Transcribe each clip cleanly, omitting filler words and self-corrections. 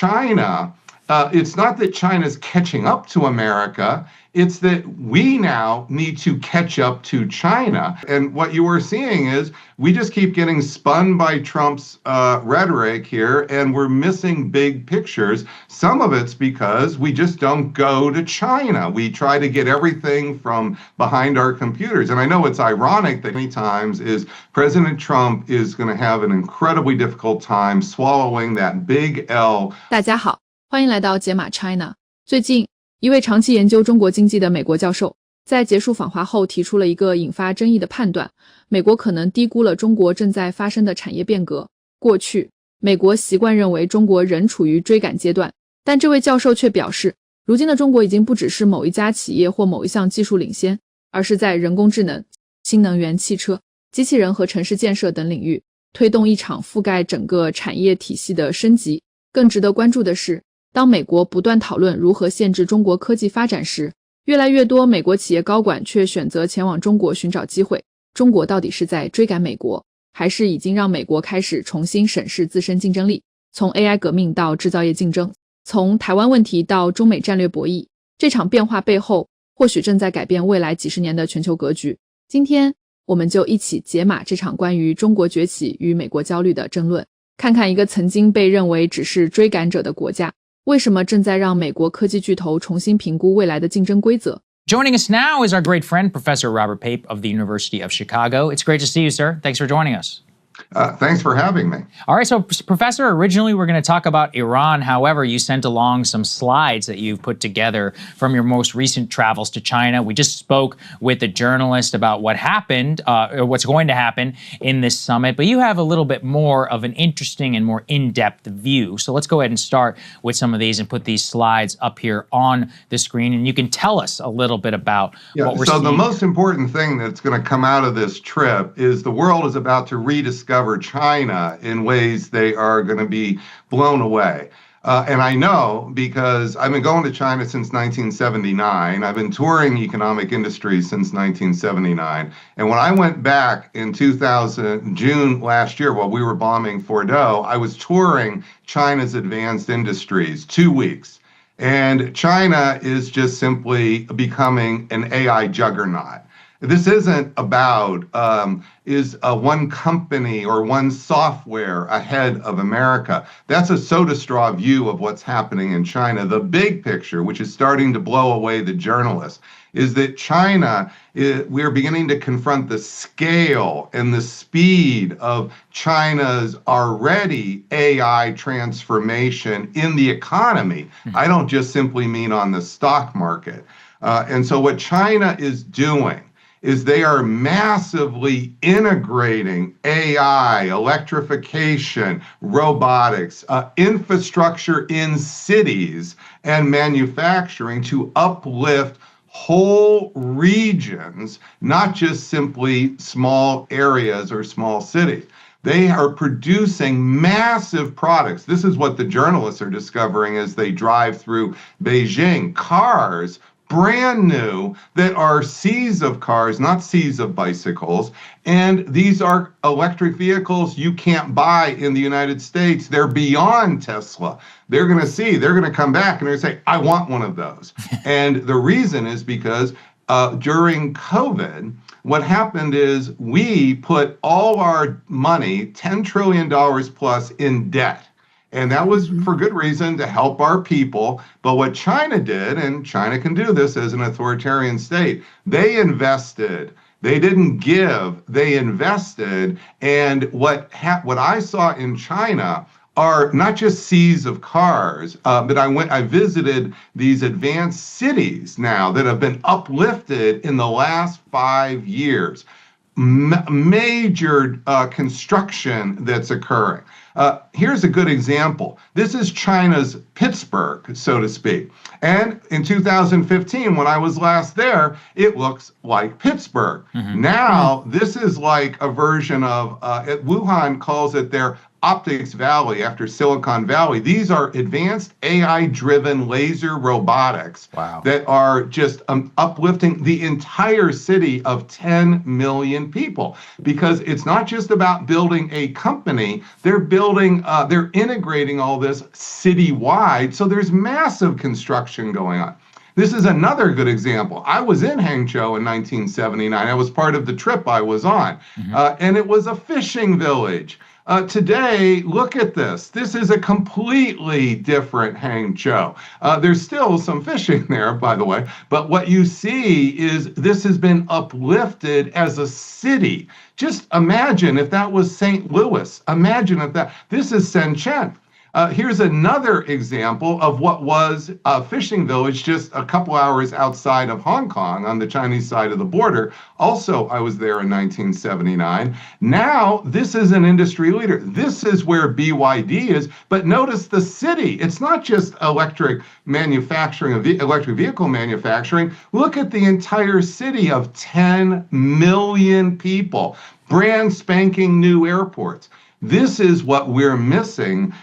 China, it's not that China's catching up to America. It's that we now need to catch up to China. And what you are seeing is we just keep getting spun by Trump's rhetoric here, and we're missing big pictures. Some of it's because we just don't go to China. We try to get everything from behind our computers. And I know it's ironic that many times is President Trump is going to have an incredibly difficult time swallowing that big L. 大家好，欢迎来到解码 China。最近，一位长期研究中国经济的美国教授，在结束访华后提出了一个引发争议的判断：美国可能低估了中国正在发生的产业变革。过去，美国习惯认为中国仍处于追赶阶段，但这位教授却表示，如今的中国已经不只是某一家企业或某一项技术领先，而是在人工智能、新能源汽车、机器人和城市建设等领域，推动一场覆盖整个产业体系的升级。更值得关注的是，当美国不断讨论如何限制中国科技发展时，越来越多美国企业高管却选择前往中国寻找机会。中国到底是在追赶美国，还是已经让美国开始重新审视自身竞争力？从 AI 革命到制造业竞争，从台湾问题到中美战略博弈，这场变化背后或许正在改变未来几十年的全球格局。今天我们就一起解码这场关于中国崛起与美国焦虑的争论，看看一个曾经被认为只是追赶者的国家，为什么正在让美国科技巨头重新评估未来的竞争规则？ Joining us now is our great friend, Professor Robert Pape of the University of Chicago. It's great to see you, sir. Thanks for joining us. Thanks for having me. All right, so Professor, originally we're going to talk about Iran. However, you sent along some slides that you've put together from your most recent travels to China. We just spoke with a journalist about what happened, or what's going to happen in this summit, but you have a little bit more of an interesting and more in-depth view. So let's go ahead and start with some of these and put these slides up here on the screen, and you can tell us a little bit about what we're seeing. So the most important thing that's going to come out of this trip is the world is about to rediscover China in ways they are going to be blown away. And I know because I've been going to China since 1979. I've been touring economic industries since 1979. And when I went back in June last year, while we were bombing Fordo, I was touring China's advanced industries 2 weeks. And China is just simply becoming an AI juggernaut. This isn't about is one company or one software ahead of America. That's a soda straw view of what's happening in China. The big picture, which is starting to blow away the journalists, is that China, we're beginning to confront the scale and the speed of China's already AI transformation in the economy. I don't just simply mean on the stock market. And so what China is doing is they are massively integrating AI, electrification, robotics, infrastructure in cities, and manufacturing to uplift whole regions, not just simply small areas or small cities. They are producing massive products. This is what the journalists are discovering as they drive through Beijing. Cars, brand new, that are seas of cars, not seas of bicycles. And these are electric vehicles you can't buy in the United States. They're beyond Tesla. They're going to come back and they're going to say, I want one of those. And the reason is because during COVID, what happened is we put all our money, $10 trillion plus, in debt. And that was for good reason, to help our people. But what China did, and China can do this as an authoritarian state, they invested. They didn't give, they invested. And what I saw in China are not just seas of cars, but I visited these advanced cities now that have been uplifted in the last 5 years. Major construction that's occurring. Here's a good example. This is China's Pittsburgh, so to speak. And in 2015, when I was last there, it looks like Pittsburgh. Now, this is like a version of, Wuhan calls it their Optics Valley after Silicon Valley. These are advanced AI-driven laser robotics that are just uplifting the entire city of 10 million people. Because it's not just about building a company, they're integrating all this citywide. So there's massive construction going on. This is another good example. I was in Hangzhou in 1979. I was part of the trip I was on, and it was a fishing village. Today, look at this. This is a completely different Hangzhou. There's still some fishing there, by the way, but what you see is this has been uplifted as a city. Just imagine if that was St. Louis. Imagine if this is Shenzhen. Here's another example of what was a fishing village just a couple hours outside of Hong Kong on the Chinese side of the border. Also, I was there in 1979. Now, this is an industry leader. This is where BYD is. But notice the city. It's not just electric manufacturing, electric vehicle manufacturing. Look at the entire city of 10 million people. Brand spanking new airports. This is what we're missing.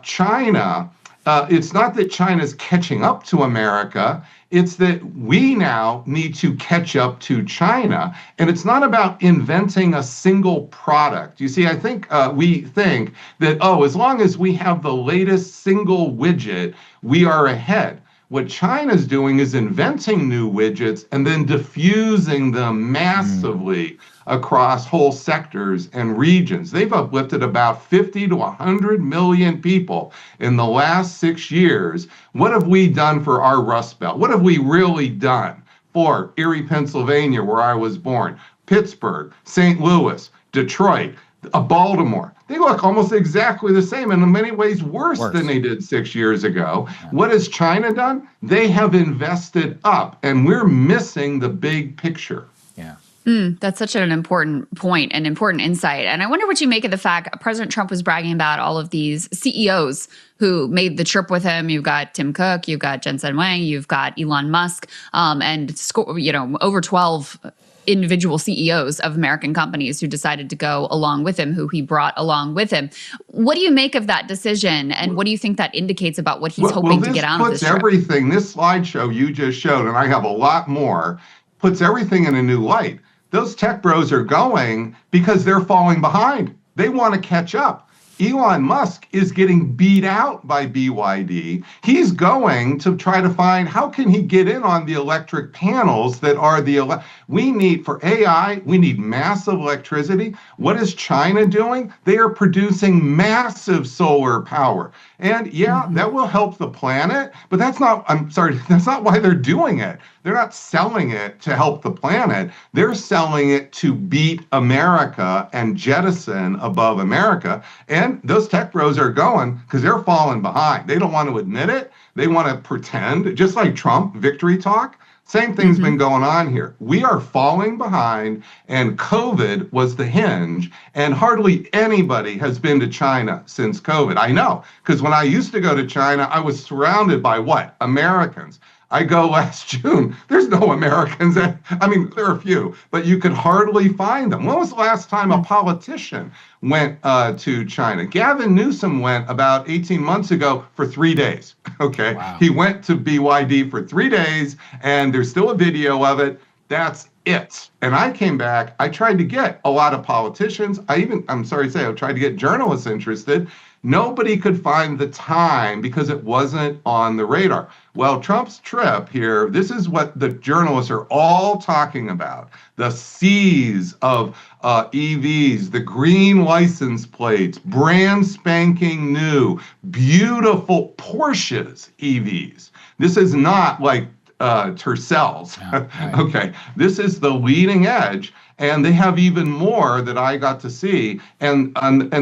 China, it's not that China's catching up to America, it's that we now need to catch up to China. And it's not about inventing a single product. You see, I think we think that, as long as we have the latest single widget, we are ahead. What China's doing is inventing new widgets and then diffusing them massively across whole sectors and regions. They've uplifted about 50 to 100 million people in the last 6 years. What have we done for our Rust Belt? What have we really done for Erie, Pennsylvania, where I was born, Pittsburgh, St. Louis, Detroit, Baltimore? They look almost exactly the same, and in many ways worse than they did 6 years ago. Yeah. What has China done? They have invested up, and we're missing the big picture. Yeah. That's such an important point and important insight. And I wonder what you make of the fact President Trump was bragging about all of these CEOs who made the trip with him. You've got Tim Cook, you've got Jensen Huang, you've got Elon Musk, and over 12 individual CEOs of American companies who decided to go along with him, who he brought along with him. What do you make of that decision, and what do you think that indicates about what he's hoping to get out of this trip? This slideshow you just showed, and I have a lot more, puts everything in a new light. Those tech bros are going because they're falling behind. They want to catch up. Elon Musk is getting beat out by BYD. He's going to try to find how can he get in on the electric panels that are we need for AI, we need massive electricity. What is China doing? They are producing massive solar power. And that will help the planet, but that's not why they're doing it. They're not selling it to help the planet. They're selling it to beat America and jettison above America. And those tech bros are going because they're falling behind. They don't want to admit it. They want to pretend, just like Trump victory talk. Same thing's been going on here. We are falling behind, and COVID was the hinge, and hardly anybody has been to China since COVID. I know, because when I used to go to China, I was surrounded by what? Americans. I go last June. There's no Americans. I mean, there are a few, but you could hardly find them. When was the last time a politician went to China? Gavin Newsom went about 18 months ago for 3 days. Okay. Wow. He went to BYD for 3 days, and there's still a video of it. That's it. And I came back. I tried to get a lot of politicians. I'm sorry to say, I tried to get journalists interested. Nobody could find the time because it wasn't on the radar. Well, Trump's trip here, this is what the journalists are all talking about. The seas of EVs, the green license plates, brand spanking new, beautiful Porsches EVs. This is not like Tercels. Yeah, right. Okay, this is the leading edge. And they have even more that I got to see. And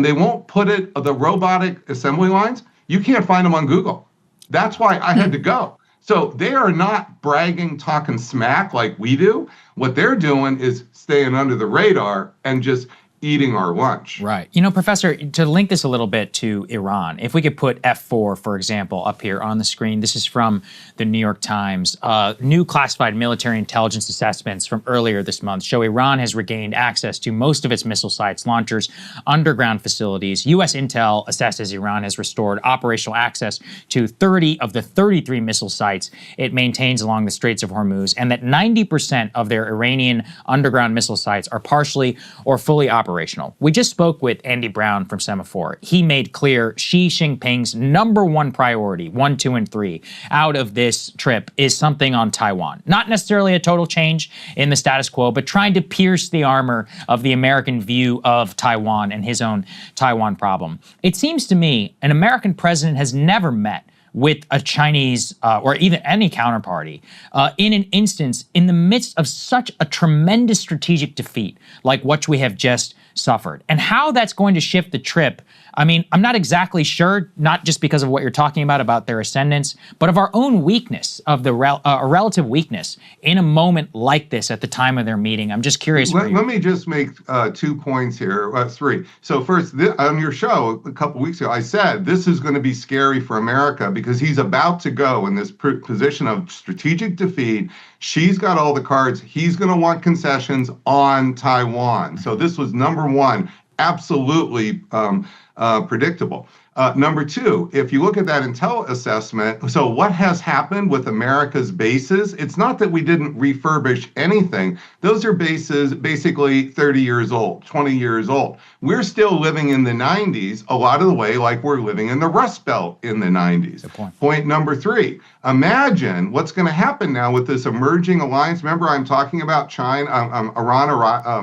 they won't put it, the robotic assembly lines, you can't find them on Google. That's why I had to go. So they are not bragging, talking smack like we do. What they're doing is staying under the radar and just eating our lunch. Right. Professor, to link this a little bit to Iran, if we could put F4, for example, up here on the screen. This is from the New York Times. New classified military intelligence assessments from earlier this month show Iran has regained access to most of its missile sites, launchers, underground facilities. U.S. intel assesses Iran has restored operational access to 30 of the 33 missile sites it maintains along the Straits of Hormuz, and that 90% of their Iranian underground missile sites are partially or fully operational. We just spoke with Andy Brown from Semaphore. He made clear Xi Jinping's number one priority, 1, 2, and 3, out of this trip is something on Taiwan. Not necessarily a total change in the status quo, but trying to pierce the armor of the American view of Taiwan and his own Taiwan problem. It seems to me an American president has never met with a Chinese or even any counterparty in an instance in the midst of such a tremendous strategic defeat like what we have just suffered. And how that's going to shift the trip, I mean, I'm not exactly sure, not just because of what you're talking about their ascendance, but of our own weakness, of the relative weakness in a moment like this at the time of their meeting. I'm just curious. Let me just make 2 points here, 3. So first, on your show a couple weeks ago, I said this is going to be scary for America because he's about to go in this position of strategic defeat. She's got all the cards. He's going to want concessions on Taiwan. So this was number one, absolutely predictable. Number 2, if you look at that intel assessment, so what has happened with America's bases? It's not that we didn't refurbish anything. Those are bases basically 30 years old, 20 years old. We're still living in the 90s, a lot of the way like we're living in the Rust Belt in the 90s. Good point. Point number 3, imagine what's going to happen now with this emerging alliance. Remember, I'm talking about China, Iran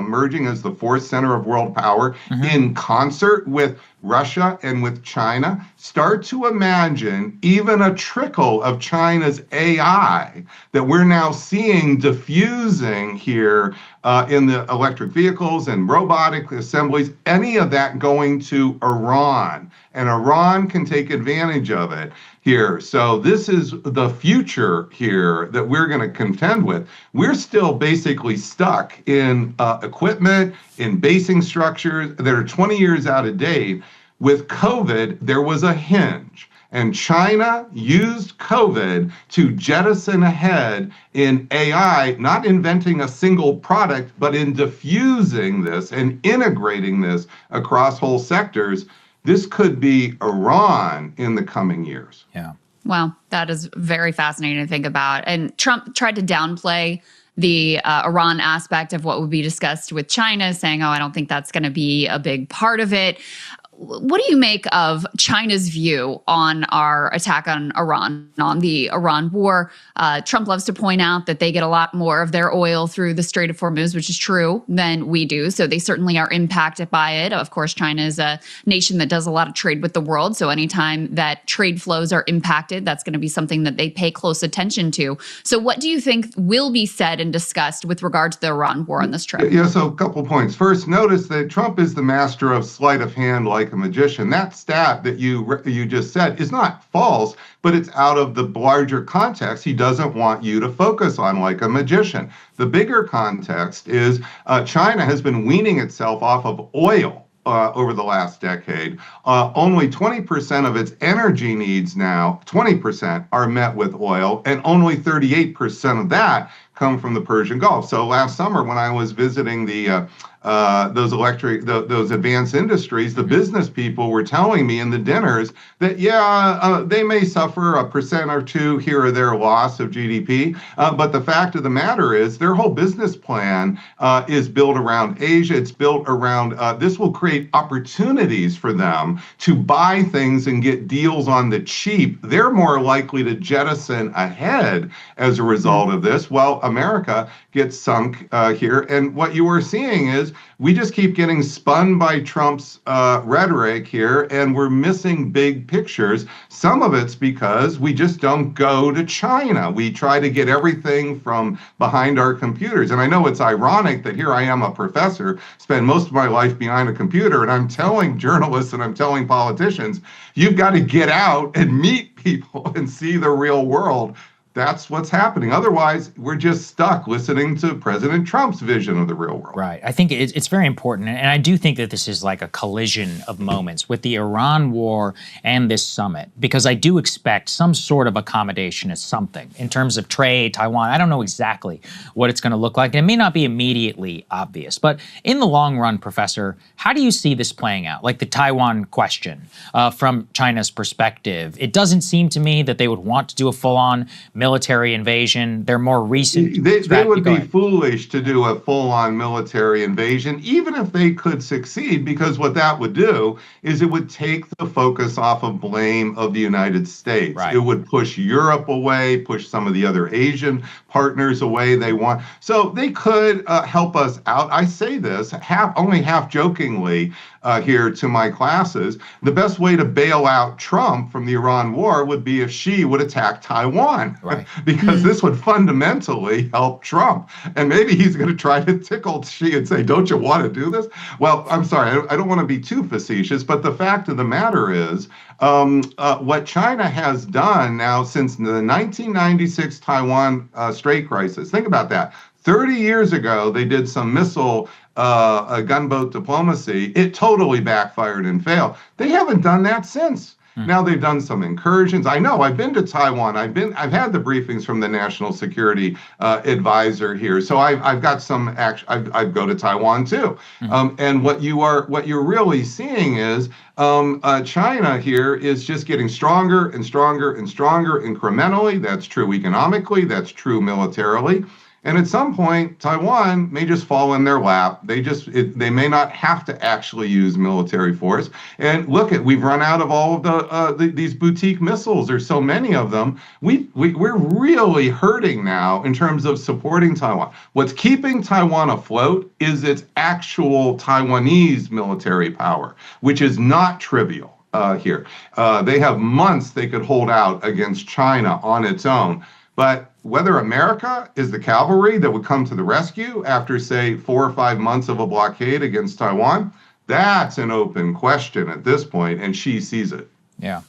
emerging as the fourth center of world power in concert with Russia and with China. Start to imagine even a trickle of China's AI that we're now seeing diffusing here in the electric vehicles and robotic assemblies, any of that going to Iran. And Iran can take advantage of it here. So this is the future here that we're going to contend with. We're still basically stuck in equipment, in basing structures that are 20 years out of date. With COVID, there was a hinge. And China used COVID to jettison ahead in AI, not inventing a single product, but in diffusing this and integrating this across whole sectors. This could be Iran in the coming years. Yeah. Wow, that is very fascinating to think about. And Trump tried to downplay the Iran aspect of what would be discussed with China, saying, I don't think that's going to be a big part of it. What do you make of China's view on our attack on Iran, on the Iran war? Trump loves to point out that they get a lot more of their oil through the Strait of Hormuz, which is true, than we do. So they certainly are impacted by it. Of course, China is a nation that does a lot of trade with the world. So anytime that trade flows are impacted, that's going to be something that they pay close attention to. So what do you think will be said and discussed with regard to the Iran war on this trip? Yeah, so a couple points. First, notice that Trump is the master of sleight of hand like a magician. That stat that you just said is not false, but it's out of the larger context he doesn't want you to focus on like a magician. The bigger context is China has been weaning itself off of oil over the last decade. Only 20% of its energy needs now, 20% are met with oil, and only 38% of that come from the Persian Gulf. So last summer when I was visiting those advanced industries, the business people were telling me in the dinners that, they may suffer 1% or 2% here or there loss of GDP. But the fact of the matter is their whole business plan is built around Asia. It's built around, this will create opportunities for them to buy things and get deals on the cheap. They're more likely to jettison ahead as a result of this. Well, America gets sunk here. And what you are seeing is we just keep getting spun by Trump's rhetoric here, and we're missing big pictures. Some of it's because we just don't go to China. We try to get everything from behind our computers. And I know it's ironic that here I am, a professor, spend most of my life behind a computer, and I'm telling journalists and I'm telling politicians, you've got to get out and meet people and see the real world. that's what's happening. Otherwise, we're just stuck listening to President Trump's vision of the real world. Right. I think it's very important. And I do think that this is like a collision of moments with the Iran war and this summit, because I do expect some sort of accommodation as something in terms of trade, Taiwan. I don't know exactly what it's going to look like. And it may not be immediately obvious. But in the long run, Professor, how do you see this playing out? Like the Taiwan question from China's perspective. It doesn't seem to me that they would want to do a full-on military invasion. They're more recent. They would be foolish to do a full-on military invasion, even if they could succeed, because what that would do is it would take the focus off of blame of the United States. Right. It would push Europe away, push some of the other Asian partners away they want. So they could help us out. I say this only half jokingly here to my classes. The best way to bail out Trump from the Iran war would be if Xi would attack Taiwan, right. because this would fundamentally help Trump. And maybe he's going to try to tickle Xi and say, don't you want to do this? Well, I'm sorry, I don't want to be too facetious, but the fact of the matter is what China has done now since the 1996 Taiwan Strait crisis. Think about that. 30 years ago, they did some missile gunboat diplomacy. It totally backfired and failed. They haven't done that since. Now they've done some incursions. I know I've been to Taiwan. I've had the briefings from the national security advisor here. So I've got some action. I go to Taiwan too. And what you're really seeing is China here is just getting stronger and stronger and stronger incrementally. That's true economically. That's true militarily. And at some point, Taiwan may just fall in their lap. They may not have to actually use military force. And we've run out of all of these boutique missiles. There's so many of them. We're really hurting now in terms of supporting Taiwan. What's keeping Taiwan afloat is its actual Taiwanese military power, which is not trivial here. They have months they could hold out against China on its own. But whether America is the cavalry that would come to the rescue after, say, 4 or 5 months of a blockade against Taiwan, that's an open question at this point, and Xi sees it. Yeah.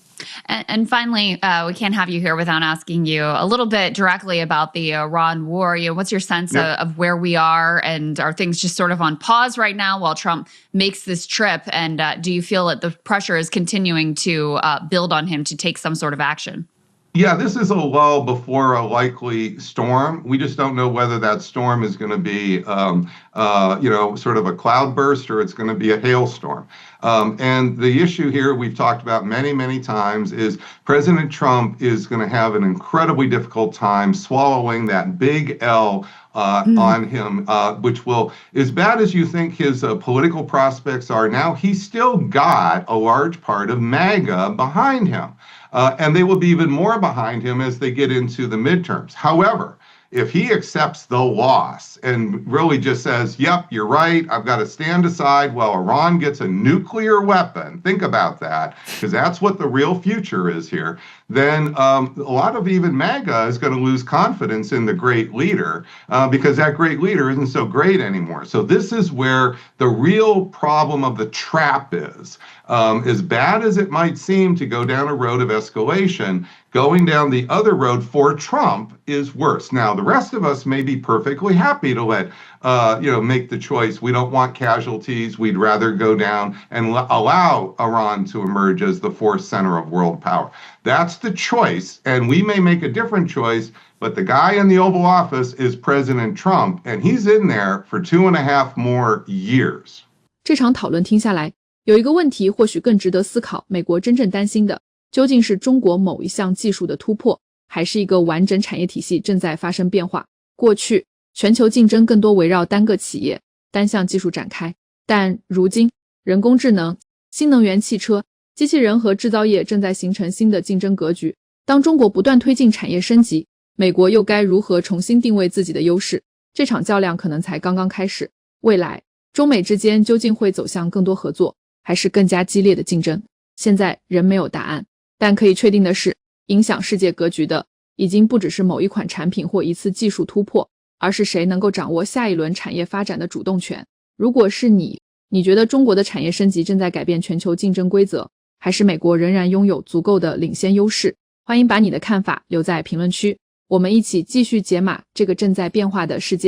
And finally, we can't have you here without asking you a little bit directly about the Iran war. What's your sense of where we are, and are things just sort of on pause right now while Trump makes this trip? And do you feel that the pressure is continuing to build on him to take some sort of action? Yeah, this is a lull before a likely storm. We just don't know whether that storm is going to be, sort of a cloudburst, or it's going to be a hailstorm. And the issue here we've talked about many, many times is President Trump is going to have an incredibly difficult time swallowing that big L on him, which will, as bad as you think his political prospects are now, he's still got a large part of MAGA behind him. And they will be even more behind him as they get into the midterms. However, if he accepts the loss and really just says, yep, you're right, I've got to stand aside while Iran gets a nuclear weapon, think about that, because that's what the real future is here, then a lot of even MAGA is going to lose confidence in the great leader because that great leader isn't so great anymore. So this is where the real problem of the trap is. As bad as it might seem to go down a road of escalation, going down the other road for Trump is worse. Now, the rest of us may be perfectly happy to make the choice. We don't want casualties. We'd rather go down and allow Iran to emerge as the fourth center of world power. That's the choice, and we may make a different choice, but the guy in the Oval Office is President Trump, and he's in there for 2.5 more years. 这场讨论听下来，有一个问题或许更值得思考，美国真正担心的究竟是中国某一项技术的突破，还是一个完整产业体系正在发生变化？过去，全球竞争更多围绕单个企业、单项技术展开，但如今，人工智能、新能源汽车、机器人和制造业正在形成新的竞争格局。当中国不断推进产业升级，美国又该如何重新定位自己的优势？这场较量可能才刚刚开始。未来，中美之间究竟会走向更多合作，还是更加激烈的竞争？现在仍没有答案。但可以确定的是，影响世界格局的已经不只是某一款产品或一次技术突破，而是谁能够掌握下一轮产业发展的主动权。如果是你觉得中国的产业升级正在改变全球竞争规则，还是美国仍然拥有足够的领先优势？欢迎把你的看法留在评论区。我们一起继续解码这个正在变化的世界。